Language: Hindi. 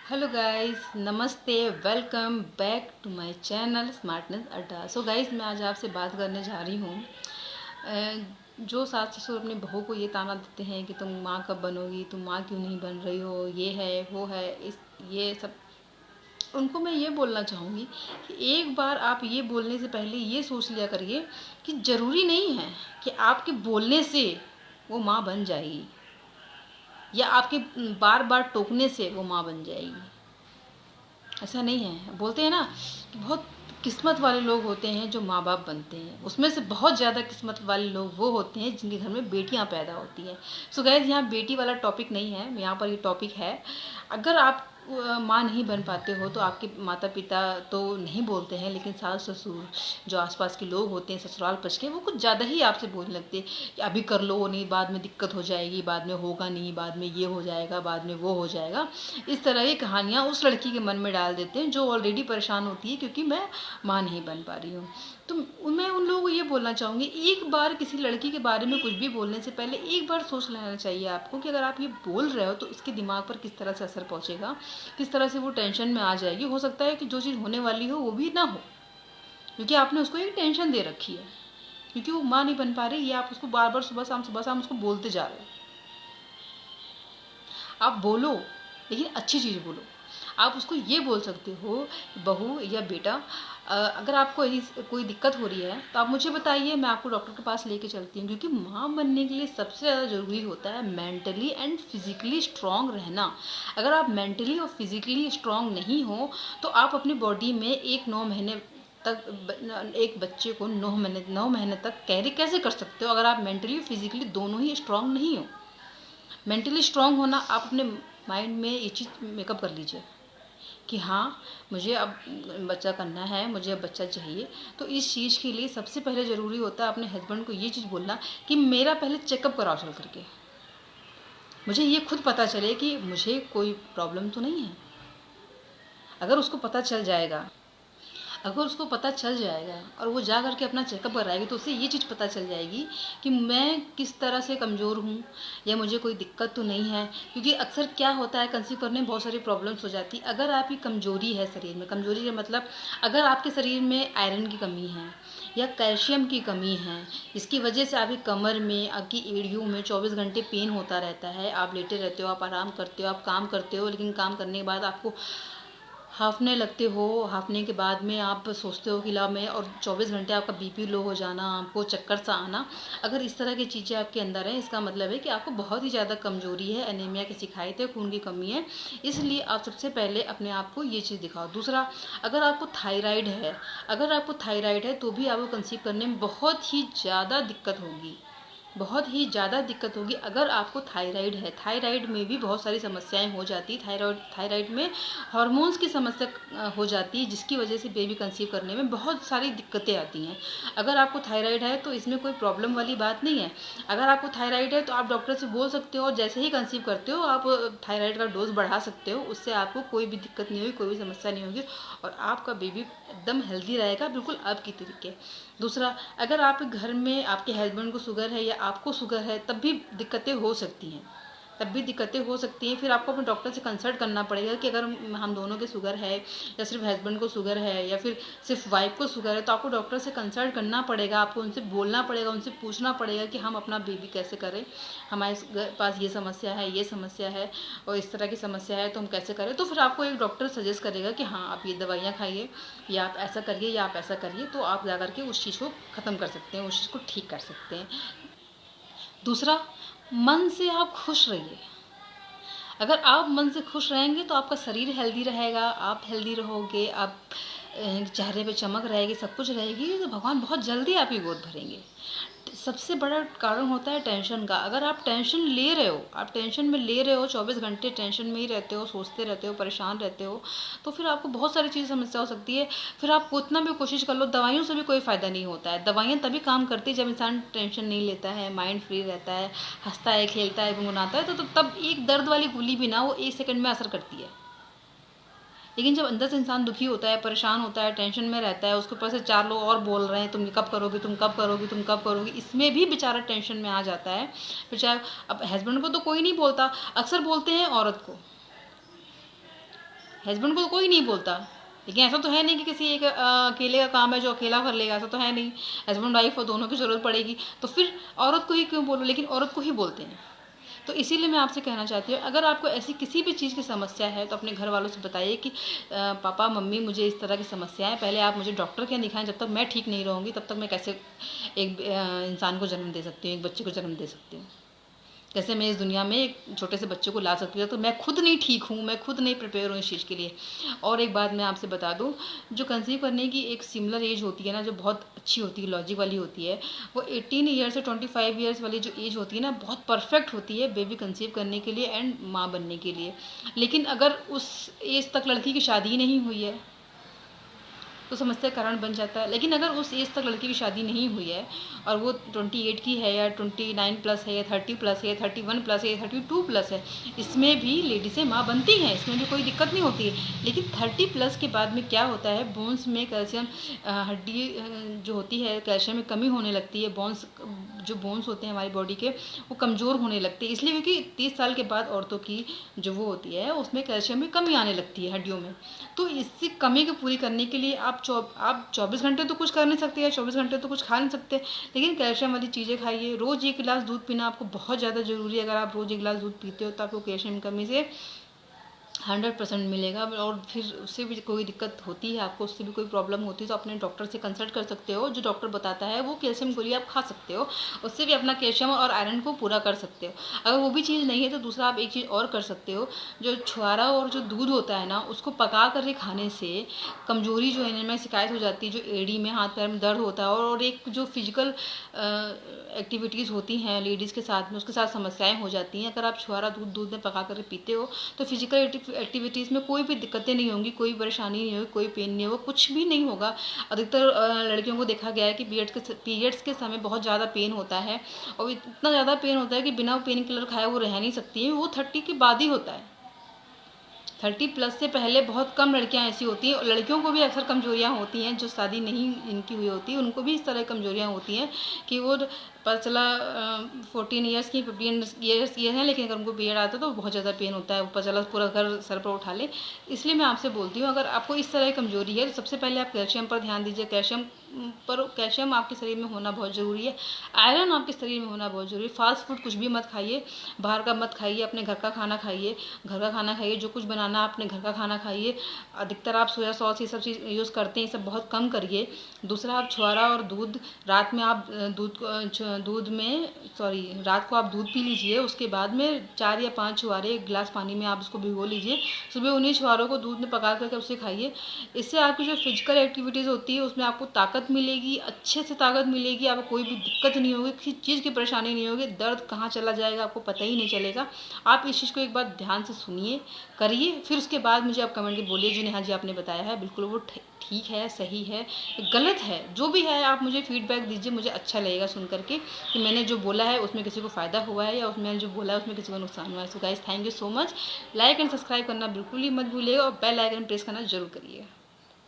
हेलो गाइस, नमस्ते। Welcome back to my channel smartness Adda. So guys, मैं आज आपसे बात करने जा रही हूँ। जो सास ससुर अपनी बहू को ये ताना देते हैं कि तुम माँ कब बनोगी, तुम माँ क्यों नहीं बन रही हो, ये है वो है, इस ये सब उनको मैं ये बोलना चाहूँगी कि एक बार आप ये बोलने से पहले ये सोच लिया करिए कि ज़रूरी नहीं है कि आपके बोलने से वो माँ बन जाएगी या आपके बार बार टोकने से वो माँ बन जाएगी। ऐसा नहीं है। बोलते हैं ना कि बहुत किस्मत वाले लोग होते हैं जो माँ बाप बनते हैं, उसमें से बहुत ज़्यादा किस्मत वाले लोग वो होते हैं जिनके घर में बेटियाँ पैदा होती हैं। सो गाइस, यहाँ बेटी वाला टॉपिक नहीं है, यहाँ पर ये टॉपिक है, अगर आप माँ नहीं बन पाते हो तो आपके माता पिता तो नहीं बोलते हैं, लेकिन सास ससुर जो आसपास के लोग होते हैं, ससुराल पक्ष के, वो कुछ ज़्यादा ही आपसे बोलने लगते हैं कि अभी कर लो, नहीं बाद में दिक्कत हो जाएगी, बाद में होगा नहीं, बाद में ये हो जाएगा, बाद में वो हो जाएगा। इस तरह की कहानियाँ उस लड़की के मन में डाल देते हैं जो ऑलरेडी परेशान होती है क्योंकि मैं माँ नहीं बन पा रही हूँ। तो मैं उन लोगों को ये बोलना चाहूँगी, एक बार किसी लड़की के बारे में कुछ भी बोलने से पहले एक बार सोच लेना चाहिए आपको कि अगर आप ये बोल रहे हो तो इसके दिमाग पर किस तरह से असर पहुँचेगा, किस तरह से वो टेंशन में आ जाएगी। हो सकता है कि जो चीज़ होने वाली हो वो भी ना हो, क्योंकि आपने उसको एक टेंशन दे रखी है क्योंकि वो माँ नहीं बन पा रही, ये आप उसको बार बार सुबह शाम उसको बोलते जा रहे हो। आप बोलो, लेकिन अच्छी चीज़ बोलो। आप उसको ये बोल सकते हो, बहू या बेटा, अगर आपको कोई दिक्कत हो रही है तो आप मुझे बताइए, मैं आपको डॉक्टर के पास लेके चलती हूँ। क्योंकि माँ बनने के लिए सबसे ज़्यादा ज़रूरी होता है मेंटली एंड फिजिकली स्ट्रांग रहना। अगर आप मेंटली और फिजिकली स्ट्रांग नहीं हो तो आप अपनी बॉडी में एक बच्चे को 9 महीने तक कैरी कैसे कर सकते हो अगर आप मेंटली फिजिकली दोनों ही स्ट्रांग नहीं हो। मेंटली स्ट्रांग होना, आप अपने माइंड में ये चीज़ मेकअप कर लीजिए कि हाँ, मुझे अब बच्चा करना है, मुझे अब बच्चा चाहिए। तो इस चीज़ के लिए सबसे पहले ज़रूरी होता है अपने हस्बैंड को ये चीज़ बोलना कि मेरा पहले चेकअप कराओ चल करके, मुझे ये खुद पता चले कि मुझे कोई प्रॉब्लम तो नहीं है। अगर उसको पता चल जाएगा अगर उसको पता चल जाएगा और वो जा करके अपना चेकअप कराएगी तो उसे ये चीज़ पता चल जाएगी कि मैं किस तरह से कमज़ोर हूँ या मुझे कोई दिक्कत तो नहीं है। क्योंकि अक्सर क्या होता है, कंसीव करने में बहुत सारी प्रॉब्लम्स हो जाती है। अगर आपकी कमज़ोरी है शरीर में, कमज़ोरी का मतलब अगर आपके शरीर में आयरन की कमी है या कैल्शियम की कमी है, इसकी वजह से आपकी कमर में, आपकी एड़ियों में 24 घंटे पेन होता रहता है, आप लेटे रहते हो, आप आराम करते हो, आप काम करते हो, लेकिन काम करने के बाद आपको हाँफने लगते हो, हाँफने के बाद में आप सोचते हो कि ला मैं, और 24 घंटे आपका बीपी लो हो जाना, आपको चक्कर सा आना, अगर इस तरह की चीज़ें आपके अंदर हैं, इसका मतलब है कि आपको बहुत ही ज़्यादा कमजोरी है, एनीमिया की शिकायत है, खून की कमी है। इसलिए आप सबसे पहले अपने आप को ये चीज़ दिखाओ। दूसरा, अगर आपको थायराइड है तो भी आपको कंसीव करने में बहुत ही ज़्यादा दिक्कत होगी, बहुत ही ज़्यादा दिक्कत होगी। अगर आपको थायराइड है, थायराइड में भी बहुत सारी समस्याएं हो जाती है। थायराइड में हार्मोन्स की समस्या हो जाती है, जिसकी वजह से बेबी कंसीव करने में बहुत सारी दिक्कतें आती हैं। अगर आपको थायराइड है तो इसमें कोई प्रॉब्लम वाली बात नहीं है। अगर आपको थायराइड है तो आप डॉक्टर से बोल सकते हो और जैसे ही कंसीव करते हो आप थायराइड का डोज बढ़ा सकते हो, उससे आपको कोई भी दिक्कत नहीं होगी, कोई भी समस्या नहीं होगी और आपका बेबी एकदम हेल्दी रहेगा, बिल्कुल आपकी तरीके। दूसरा, अगर आपके घर में आपके हस्बैंड को शुगर है या आपको शुगर है तब भी दिक्कतें हो सकती हैं, फिर आपको अपने डॉक्टर से कंसल्ट करना पड़ेगा कि अगर हम दोनों के शुगर है या सिर्फ हस्बैंड को शुगर है या फिर सिर्फ वाइफ को शुगर है, तो आपको डॉक्टर से कंसल्ट करना पड़ेगा, आपको उनसे बोलना पड़ेगा, उनसे पूछना पड़ेगा कि हम अपना बेबी कैसे करें, हमारे पास ये समस्या है और इस तरह की समस्या है तो हम कैसे करें। तो फिर आपको एक डॉक्टर सजेस्ट करेगा कि हाँ, आप ये दवाइयाँ खाइए या आप ऐसा करिए या आप ऐसा करिए, तो आप जा करके उस चीज़ को ख़त्म कर सकते हैं, उस चीज़ को ठीक कर सकते हैं। दूसरा, मन से आप खुश रहिए। अगर आप मन से खुश रहेंगे तो आपका शरीर हेल्दी रहेगा, आप हेल्दी रहोगे, आप चेहरे पे चमक रहेगी, सब कुछ रहेगी, तो भगवान बहुत जल्दी आपकी गोद भरेंगे। सबसे बड़ा कारण होता है टेंशन का। अगर आप टेंशन ले रहे हो, 24 घंटे टेंशन में ही रहते हो, सोचते रहते हो, परेशान रहते हो, तो फिर आपको बहुत सारी चीज़ समस्या हो सकती है। फिर आप कितना भी कोशिश कर लो, दवाइयों से भी कोई फ़ायदा नहीं होता है। दवाइयाँ तभी काम करती है जब इंसान टेंशन नहीं लेता है, माइंड फ्री रहता है, हंसता है, खेलता है, गुनगुनाता है, तो तब एक दर्द वाली गोली भी ना वो 1 सेकंड में असर करती है। लेकिन जब अंदर से इंसान दुखी होता है, परेशान होता है, टेंशन में रहता है, उसके ऊपर से 4 लोग और बोल रहे हैं तुम कब करोगी, तुम कब करोगी, तुम कब करोगी, इसमें भी बेचारा टेंशन में आ जाता है। फिर चाहे अब हस्बैंड को तो कोई नहीं बोलता, अक्सर बोलते हैं औरत को हस्बैंड को कोई नहीं बोलता, लेकिन ऐसा तो है नहीं कि किसी एक अकेले का काम है जो अकेला कर लेगा, ऐसा तो है नहीं। हस्बैंड वाइफ और दोनों की ज़रूरत पड़ेगी, तो फिर औरत को ही क्यों बोलो, लेकिन औरत को ही बोलते हैं। तो इसीलिए मैं आपसे कहना चाहती हूँ, अगर आपको ऐसी किसी भी चीज़ की समस्या है तो अपने घर वालों से बताइए कि पापा मम्मी मुझे इस तरह की समस्या है, पहले आप मुझे डॉक्टर के दिखाएं, जब तक मैं ठीक नहीं रहूँगी तब तक मैं कैसे एक इंसान को जन्म दे सकती हूँ, एक बच्चे को जन्म दे सकती हूँ, कैसे मैं इस दुनिया में एक छोटे से बच्चे को ला सकती हूँ। तो मैं खुद नहीं ठीक हूँ, मैं खुद नहीं प्रिपेयर हूँ इस चीज़ के लिए। और एक बात मैं आपसे बता दूँ, जो कंसीव करने की एक सिमिलर एज होती है ना, जो बहुत अच्छी होती है, लॉजिक वाली होती है, वो 18 ईयर से 25 ईयर्स वाली जो एज होती है ना, बहुत परफेक्ट होती है बेबी कंसीव करने के लिए एंड माँ बनने के लिए। लेकिन अगर उस एज तक लड़की की शादी नहीं हुई है तो समस्या कारण बन जाता है। लेकिन अगर उस एज तक लड़की की शादी नहीं हुई है और वो 28 की है या 29 प्लस है या 30 प्लस है या 31 प्लस है या 32 प्लस है, इसमें भी लेडीज़ें माँ बनती हैं, इसमें भी कोई दिक्कत नहीं होती है। लेकिन 30 प्लस के बाद में क्या होता है, बोन्स में कैल्शियम, हड्डी जो होती है कैल्शियम में कमी होने लगती है, जो बोन्स होते हैं हमारी बॉडी के वो कमज़ोर होने लगते हैं, इसलिए क्योंकि 30 साल के बाद औरतों की जो वो होती है उसमें कैल्शियम में कमी आने लगती है हड्डियों में। तो इससे कमी को पूरी करने के लिए आप 24 घंटे तो कुछ कर नहीं सकते या 24 घंटे तो कुछ खा नहीं सकते, लेकिन कैल्शियम वाली चीज़ें खाइए। रोज़ 1 गिलास दूध पीना आपको बहुत ज़्यादा ज़रूरी है। अगर आप रोज़ 1 गिलास दूध पीते हो तो आपको कैल्शियम की कमी से 100% मिलेगा। और फिर उससे भी कोई दिक्कत होती है आपको, उससे भी कोई प्रॉब्लम होती है तो अपने डॉक्टर से कंसल्ट कर सकते हो। जो डॉक्टर बताता है वो कैल्शियम गोली आप खा सकते हो, उससे भी अपना कैल्शियम और आयरन को पूरा कर सकते हो। अगर वो भी चीज़ नहीं है तो दूसरा आप एक चीज़ और कर सकते हो, जो छुआरा और जो दूध होता है ना उसको पका कर खाने से कमजोरी जो है इनमें शिकायत हो जाती है, जो एड़ी में हाथ पैर में दर्द होता है और एक जो फिजिकल एक्टिविटीज़ होती हैं लेडीज़ के साथ में उसके साथ समस्याएं हो जाती हैं। अगर आप छुआरा दूध में पका कर पीते हो तो फिजिकल एक्टिविटीज़ में कोई भी दिक्कतें नहीं होंगी, कोई परेशानी नहीं होगी, कोई पेन नहीं होगा, कुछ भी नहीं होगा। अधिकतर लड़कियों को देखा गया है कि पीरियड्स के समय बहुत ज़्यादा पेन होता है और इतना ज़्यादा पेन होता है कि बिना पेन किलर खाए वो रह नहीं सकती है। वो 30 के बाद ही होता है, 30 प्लस से पहले बहुत कम लड़कियां ऐसी होती हैं। और लड़कियों को भी अक्सर कमजोरियां होती हैं, जो शादी नहीं इनकी हुई होती है उनको भी इस तरह कमजोरियां होती हैं कि वो पता चला 14 ईयर्स की 15 ईयर्स ये हैं, लेकिन अगर उनको पीरियड आता है तो बहुत ज़्यादा पेन होता है, पता चला पूरा घर सर पर उठा ले। इसलिए मैं आपसे बोलती हूँ, अगर आपको इस तरह की कमजोरी है तो सबसे पहले आप कैल्शियम पर ध्यान दीजिए। कैल्शियम आपके शरीर में होना बहुत ज़रूरी है, आयरन आपके शरीर में होना बहुत ज़रूरी है। फास्ट फूड कुछ भी मत खाइए, बाहर का मत खाइए, अपने घर का खाना खाइए। घर का खाना खाइए, जो कुछ बनाना अपने घर का खाना खाइए। अधिकतर आप सोया सॉस ये सब चीज़ यूज़ करते हैं, ये सब बहुत कम करिए। दूसरा, आप छुआरा और दूध रात में आप रात को आप दूध पी लीजिए, उसके बाद में 4 या 5 छुआरे 1 गिलास पानी में आप उसको भिगो लीजिए। सुबह उन्हीं छुआरों को दूध में पका करके उसे खाइए। इससे आपकी जो फिजिकल एक्टिविटीज़ होती है उसमें आपको ताकत मिलेगी, अच्छे से ताकत मिलेगी, आपको कोई भी दिक्कत नहीं होगी, किसी चीज़ की परेशानी नहीं होगी, दर्द कहाँ चला जाएगा आपको पता ही नहीं चलेगा। आप इस चीज़ को एक बार ध्यान से सुनिए, करिए, फिर उसके बाद मुझे आप कमेंट में बोलिए जो नेहा जी आपने बताया है बिल्कुल वो ठीक है, सही है, गलत है, जो भी है आप मुझे फीडबैक दीजिए। मुझे अच्छा लगेगा सुन करके कि मैंने जो बोला है उसमें किसी को फ़ायदा हुआ है या उसमें जो बोला है उसमें किसी को नुकसान हुआ है। So guys, thank you so much. Like and subscribe करना बिल्कुल ही मत भूलिएगा और बेल आइकन प्रेस करना जरूर करिएगा।